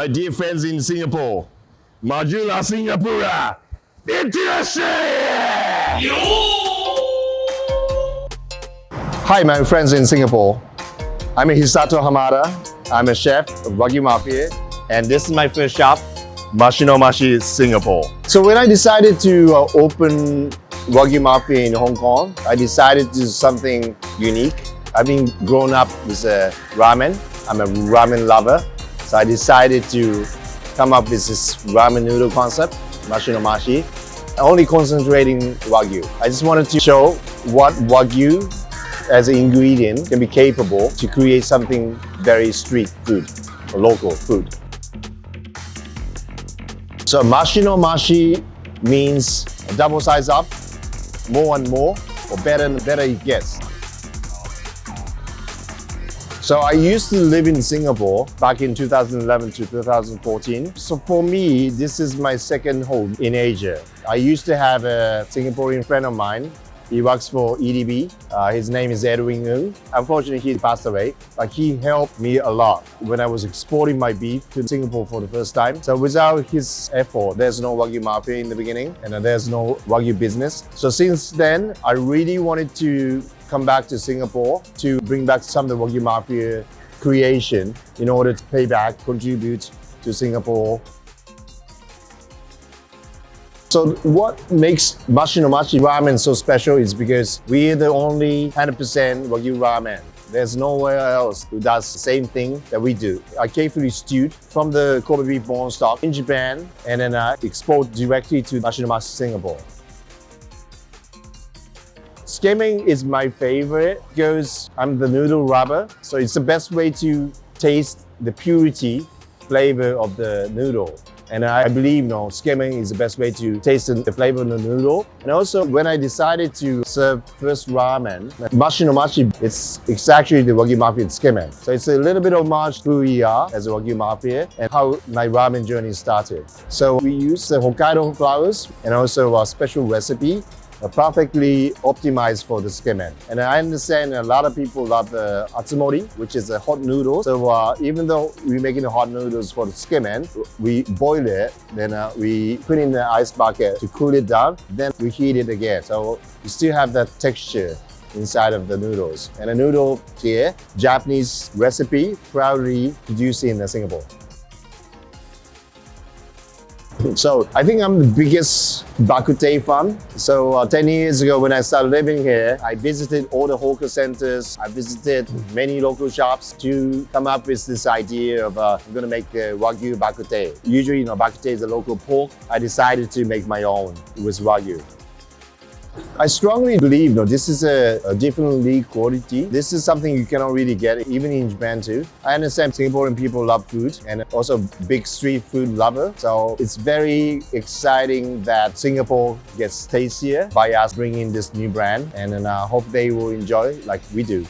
My dear friends in Singapore, Majulah Singapura, International! Hi, my friends in Singapore. I'm Hisato Hamada. I'm a chef of Wagyu Mafia, and this is my first shop, Mashi No Mashi, Singapore. So when I decided to open Wagyu Mafia in Hong Kong, I decided to do something unique. I've been grown up with ramen. I'm a ramen lover. So I decided to come up with this ramen noodle concept, Mashi No Mashi, only concentrating Wagyu. I just wanted to show what Wagyu as an ingredient can be capable to create something very street food, or local food. So Mashi No Mashi means double size up, more and more, or better and better it gets. So I used to live in Singapore back in 2011 to 2014. So for me, this is my second home in Asia. I used to have a Singaporean friend of mine. He works for EDB. His name is Edwin Ng. Unfortunately, he passed away, but he helped me a lot when I was exporting my beef to Singapore for the first time. So without his effort, there's no Wagyu Mafia in the beginning, and there's no Wagyu business. So since then, I really wanted to come back to Singapore to bring back some of the Wagyu Mafia creation in order to pay back, contribute to Singapore. So what makes Mashi No Mashi ramen so special is because we're the only 100% Wagyu ramen. There's nowhere else who does the same thing that we do. I carefully stewed from the Kobe beef bone stock in Japan, and then I export directly to Mashi No Mashi Singapore. Skimming is my favorite because I'm the noodle rubber. So it's the best way to taste the purity flavor of the noodle. And I believe skimming is the best way to taste the flavor of the noodle. And also when I decided to serve first ramen, Mashi No Mashi, it's actually the Wagyu Mafia skimming. So it's a little bit homage to who we are as a Wagyu Mafia and how my ramen journey started. So we use the Hokkaido flowers and also a special recipe perfectly optimized for the skimming. And I understand a lot of people love the atsumori, which is a hot noodle. So even though we're making the hot noodles for the skimming, we boil it, then we put in the ice bucket to cool it down, then we heat it again. So you still have that texture inside of the noodles. And the noodle here, Japanese recipe, proudly produced in Singapore. So I think I'm the biggest bakute fan. So 10 years ago when I started living here, I visited all the hawker centers. I visited many local shops to come up with this idea of I'm going to make Wagyu bakute. Usually, bakute is a local pork. I decided to make my own with Wagyu. I strongly believe this is a different league quality. This is something you cannot really get even in Japan too. I understand Singaporean people love food and also big street food lover. So it's very exciting that Singapore gets tastier by us bringing this new brand, and I hope they will enjoy like we do.